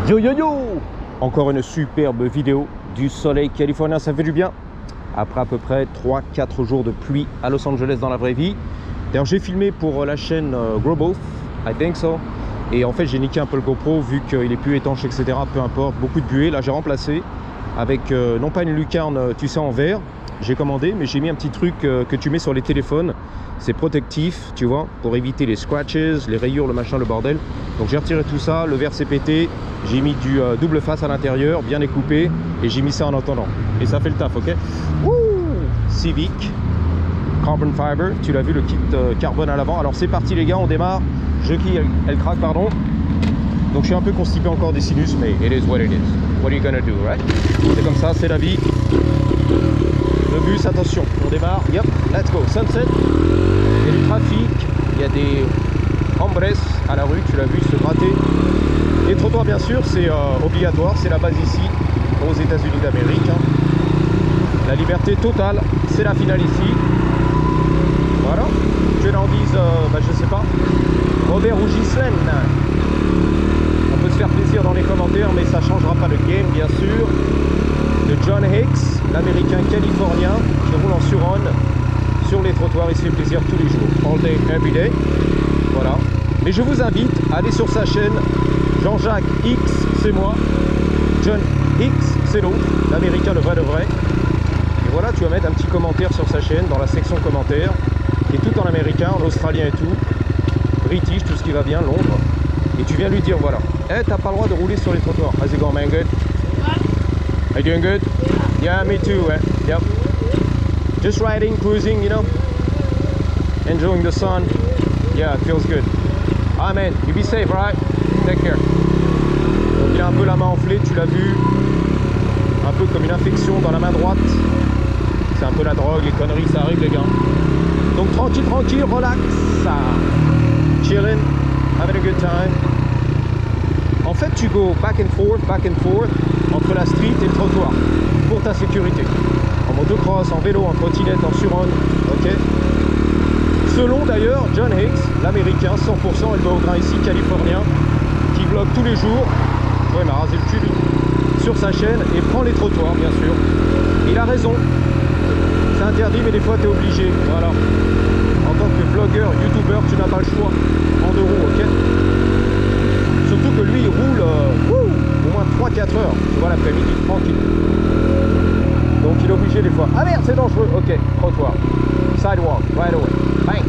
Yo yo yo! Encore une superbe vidéo du soleil californien, ça fait du bien. Après à peu près 3-4 jours de pluie à Los Angeles dans la vraie vie. D'ailleurs j'ai filmé pour la chaîne Growboth, I think so. Et en fait j'ai niqué un peu le GoPro vu qu'il est plus étanche, etc. Peu importe, beaucoup de buée. Là j'ai remplacé avec non pas une lucarne, tu sais, en verre. J'ai commandé, mais j'ai mis un petit truc que tu mets sur les téléphones. C'est protectif, tu vois, pour éviter les scratches, les rayures, le machin, le bordel. Donc j'ai retiré tout ça, le verre s'est pété. J'ai mis du double face à l'intérieur, bien découpé, et j'ai mis ça en attendant. Et ça fait le taf, ok? Wouh! Civic, carbon fiber, tu l'as vu, le kit carbone à l'avant. Alors c'est parti les gars, on démarre. Je qui elle craque, pardon. Donc je suis un peu constipé encore des sinus, mais it is what it is. What are you gonna do, right? C'est comme ça, c'est la vie. Le bus, attention, on démarre. Yep, let's go. Sunset. Il y a du trafic, il y a des hombres à la rue, tu l'as vu, se gratter. Les trottoirs, bien sûr, c'est obligatoire, c'est la base ici, aux États-Unis d'Amérique. Hein. La liberté totale, c'est la finale ici. Voilà. Que l'on dise, je sais pas, Robert ou Ghislaine. On peut se faire plaisir dans les commentaires, mais ça changera pas le game, bien sûr. De John Hicks, l'américain californien, qui roule en Suron sur les trottoirs, il se fait plaisir tous les jours. All day, every day. Voilà. Mais je vous invite à aller sur sa chaîne. Jean-Jacques X, c'est moi. John X, c'est l'autre. L'américain, le vrai de vrai. Et voilà, tu vas mettre un petit commentaire sur sa chaîne, dans la section commentaires, qui est tout en américain, en australien et tout. British, tout ce qui va bien, Londres. Et tu viens lui dire, voilà. Eh, t'as pas le droit de rouler sur les trottoirs. How's it going, man? Good? Are you doing good? Yeah, me too, eh? Yep. Just riding, cruising, you know? Enjoying the sun. Yeah, it feels good. Ah, man, you be safe, right? Take care. Donc il a un peu la main enflée, tu l'as vu. Un peu comme une infection dans la main droite. C'est un peu la drogue, les conneries, ça arrive les gars. Donc tranquille, tranquille, relax. Chilling, having a good time. En fait, tu go back and forth entre la street et le trottoir pour ta sécurité. En motocross, en vélo, en trottinette, en suron, ok. Selon d'ailleurs John Hicks, l'américain, 100% élevé au grain ici, californien, qui vlog tous les jours. Ouais, il m'a rasé le cul lui. Sur sa chaîne et prend les trottoirs, bien sûr. Il a raison. C'est interdit, mais des fois tu es obligé. Voilà. En tant que vlogueur, youtubeur, tu n'as pas le choix. En 2 roues, ok. Surtout que lui, il roule au moins 3-4 heures, tu vois, l'après-midi, tranquille. Donc il est obligé des fois. Ah merde, c'est dangereux. Ok, trottoir. Sidewalk, right away. Bang.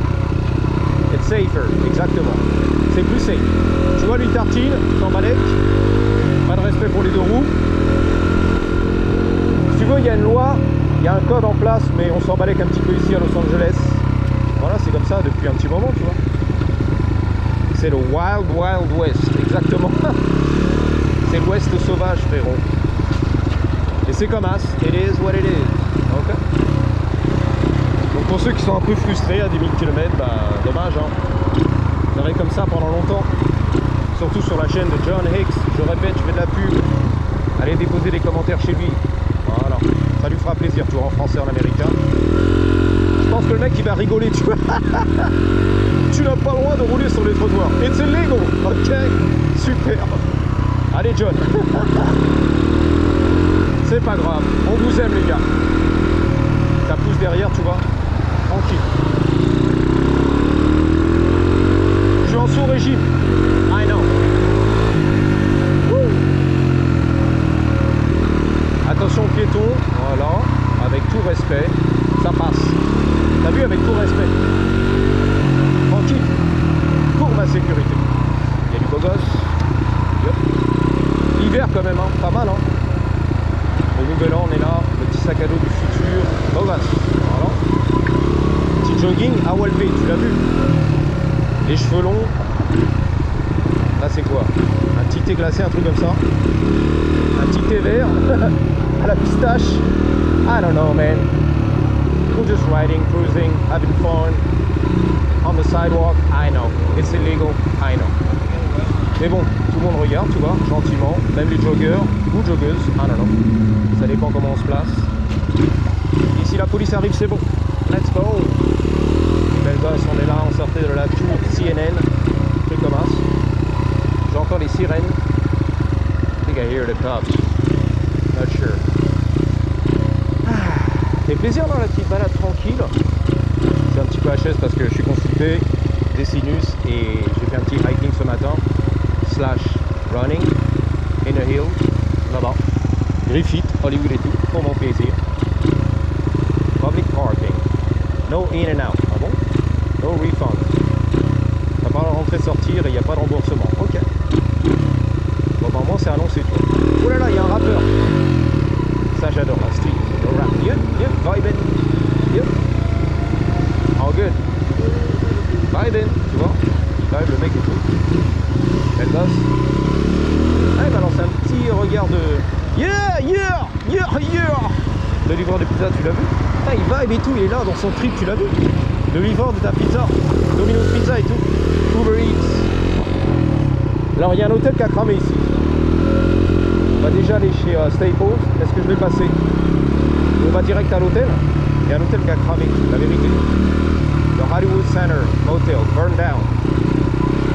It's safer, exactement. C'est plus safe. Tu vois, lui tartine, sans balèque. Pas de respect pour les 2 roues. Si tu veux, il y a une loi, il y a un code en place, mais on s'en balèque un petit peu ici à Los Angeles. Voilà, c'est comme ça depuis un petit moment, tu vois. C'est le Wild Wild West, exactement. C'est l'Ouest sauvage, frérot. Et c'est comme as, it is what it is. Ok. Donc pour ceux qui sont un peu frustrés à 10 000 km, dommage, hein. Ça va être comme ça pendant longtemps. Surtout sur la chaîne de John Hicks. Je répète, je fais de la pub. Allez déposer des commentaires chez lui. Voilà. Ça lui fera plaisir, tu vois, en français, en américain. Je pense que le mec il va rigoler, tu vois. Tu n'as pas le droit de rouler sur les trottoirs. It's illegal. Ok, super. Allez John. C'est pas grave, on vous aime les gars. Ça pousse derrière, tu vois. Tranquille. Je suis en sous-régime. I know. Woo. Attention aux piétons, voilà. Avec tout respect, ça passe. T'as vu, avec tout respect. Tranquille. Pour ma sécurité. Il y a du beau gosse. Yep. L'hiver quand même, hein. Pas mal, hein. Au nouvel an, on est là. Le petit sac à dos du futur. Beau gosse. Voilà. Petit jogging à Walpé, tu l'as vu. Les cheveux longs. Là, c'est quoi? Un petit thé glacé, un truc comme ça. Un petit thé vert. À la pistache. I don't know, man. We're just riding, cruising, having fun. On the sidewalk, I know. It's illegal, I know. Mais bon, tout le monde regarde, tu vois, gentiment. Même les joggeurs ou joggeuses, I don't know. Ça dépend comment on se place. Et si la police arrive, c'est bon. Let's go. Belle gosse, on est là, on sortait de la tour CNN. Truc comme ça. J'entends les sirènes. I hear the cops. Not sure. Fait plaisir dans la petite balade tranquille. C'est un petit peu HS parce que je suis constipé, des sinus et j'ai fait un petit hiking ce matin. / running in a hill là-bas. Griffith, Hollywood et tout, pour mon plaisir. Public parking. No in and out. Ah bon? No refund. T'as pas le rentrer-sortir et il n'y a pas de remboursement. Ok. Bon, bah, moi, c'est annoncé tout. Oh là là, il y a un rappeur. Ça, j'adore la street. Le rap. Yep, vibing. Yep. All good. Vibing, tu vois? Il vibe le mec et tout. Belle gosse. Ah, il m'a lancé un petit regard de. Yeah. Le livreur de pizza, tu l'as vu? Ah, il vibe et tout, il est là dans son trip, tu l'as vu? Le livreur de ta pizza, Domino's Pizza et tout, Uber Eats. Alors il y a un hôtel qui a cramé ici. On va déjà aller chez Staples. Est-ce que je vais passer? On va direct à l'hôtel. Il y a un hôtel qui a cramé, la vérité. The Hollywood Center Motel burned down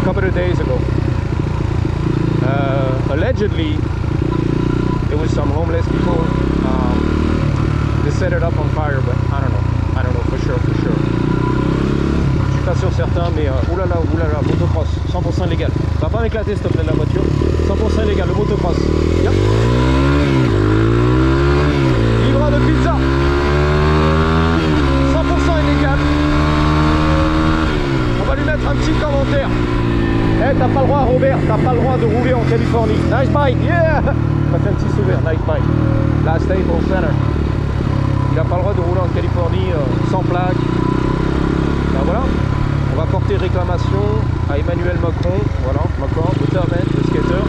a couple of days ago. Allegedly, it was some homeless people. They set it up on fire, but I don't know for sure. Je suis pas sûr certain, mais oulala, motocross, 100% légal. Va pas m'éclater s'il te plaît de la voiture. 100% légal, le motocross. Yep. Livreur de pizza. 100% illégal. On va lui mettre un petit commentaire. Eh, t'as pas le droit, Robert, t'as pas le droit de rouler en Californie. Nice bike, yeah. Ça fait un petit sourire, nice bike. La Staples Center. Il n'a pas le droit de rouler en Californie sans plaque. Ben voilà, on va porter réclamation à Emmanuel Macron, voilà, Macron, le Termen, le skater,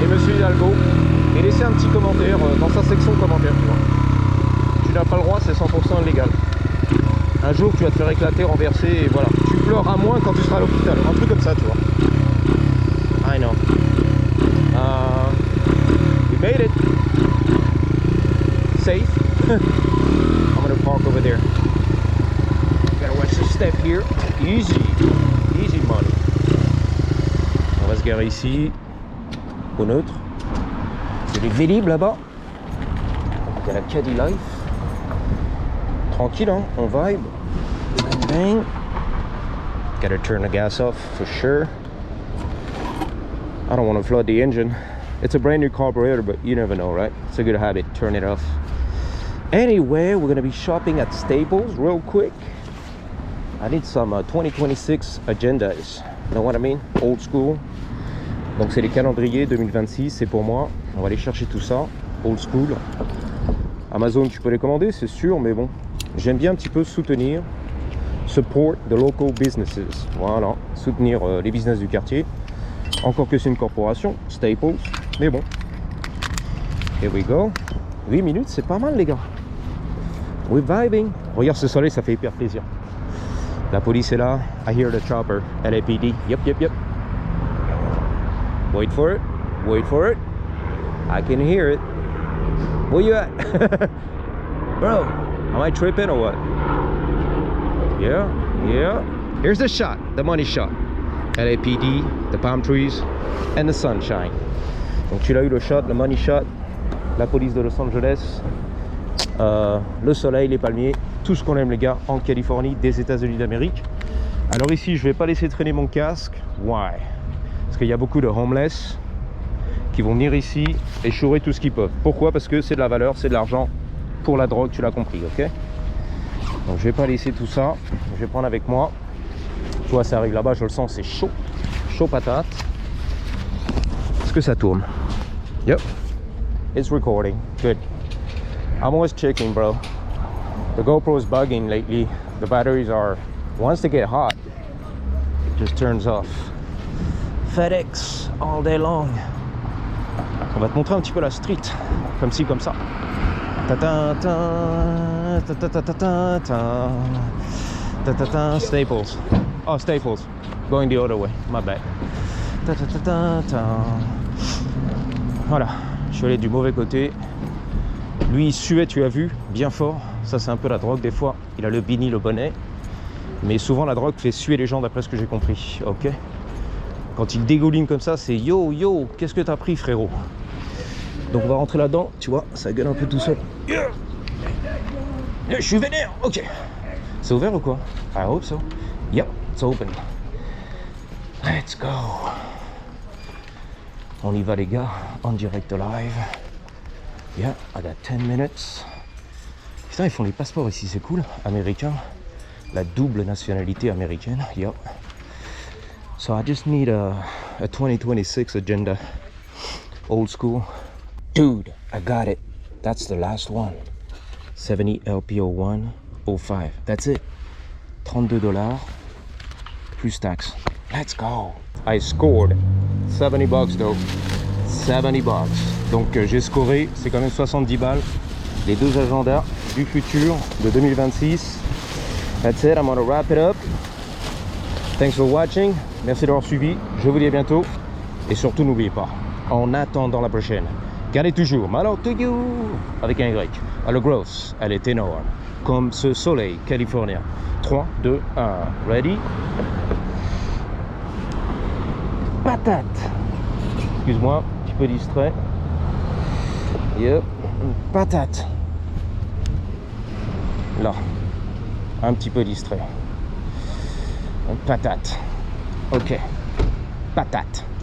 et Monsieur Hidalgo, et laisser un petit commentaire dans sa section commentaires, tu vois. Tu n'as pas le droit, c'est 100% illégal. Un jour, tu vas te faire éclater, renverser, et voilà. Tu pleureras moins quand tu seras à l'hôpital, un truc comme ça, tu vois. I know. We made it. Safe. I'm gonna park over there. Gotta watch the step here. Easy money. On va se garer ici, au neutre. Il y a des Vélib là-bas. Il y a la Caddy Life. Tranquille, hein, on vibe. Bang bang. Gotta turn the gas off for sure. I don't want to flood the engine. It's a brand new carburetor, but you never know, right? It's a good habit. Turn it off. Anyway, we're gonna be shopping at Staples real quick. I need some 2026 agendas. You know what I mean? Old school. Donc c'est les calendriers 2026, c'est pour moi. On va aller chercher tout ça. Old school. Amazon, tu peux les commander, c'est sûr, mais bon. J'aime bien un petit peu soutenir. Support the local businesses. Voilà. Soutenir les business du quartier. Encore que c'est une corporation, Staples. Mais bon. Here we go. 8 minutes, c'est pas mal, les gars. We're vibing. Regarde ce soleil, ça fait hyper plaisir. La police est là. I hear the chopper. LAPD. Yep. Wait for it. I can hear it. Where you at? Bro, am I tripping or what? Yeah. Here's the shot, the money shot. LAPD, the palm trees, and the sunshine. Donc tu l'as eu le shot, le money shot. La police de Los Angeles, le soleil, les palmiers, tout ce qu'on aime les gars en Californie, des États-Unis d'Amérique. Alors ici, je vais pas laisser traîner mon casque. Why? Parce qu'il y a beaucoup de homeless qui vont venir ici et chourer tout ce qu'ils peuvent. Pourquoi? Parce que c'est de la valeur, c'est de l'argent pour la drogue, tu l'as compris, ok? Donc je vais pas laisser tout ça, je vais prendre avec moi. Tu vois, ça arrive là-bas, je le sens, c'est chaud. Chaud patate. Est-ce que ça tourne? Yep. It's recording. Good. I'm always checking, bro. The GoPro is bugging lately. The batteries are, once they get hot, it just turns off. FedEx all day long. On va te montrer un petit peu la street, comme ci, comme ça. Staples. Oh, Staples. Going the other way. My bad. Voilà. Je suis allé du mauvais côté. Lui, il suait, tu as vu, bien fort. Ça, c'est un peu la drogue des fois. Il a le beanie, le bonnet. Mais souvent, la drogue fait suer les gens, d'après ce que j'ai compris. Ok. Quand il dégouline comme ça, c'est yo, yo, qu'est-ce que t'as pris, frérot? Donc on va rentrer là-dedans, tu vois, ça gueule un peu tout seul. Je suis vénère, ok. C'est ouvert ou quoi? I hope so. Yep, it's open. Let's go. On y va les gars, en direct live. Yeah, I got 10 minutes. Putain, ils font les passeports ici, c'est cool. Américain. La double nationalité américaine. Yep. So I just need a 2026 agenda. Old school. Dude, I got it. That's the last one. 70 LPO1 05. That's it. $32 plus taxes. Let's go. I scored $70 though. 70 bucks. Donc j'ai scoré, c'est quand même 70 balles. Les deux agendas du futur de 2026. That's it, I'm gonna wrap it up. Thanks for watching. Merci d'avoir suivi. Je vous dis à bientôt. Et surtout, n'oubliez pas, en attendant la prochaine, gardez toujours Malo to you avec un Y. Elle est grosse, elle est énorme. Comme ce soleil californien. 3, 2, 1. Ready? Patate. Excuse-moi, un petit peu distrait. Yep. Patate. Là. Un petit peu distrait. Patate. Ok. Patate.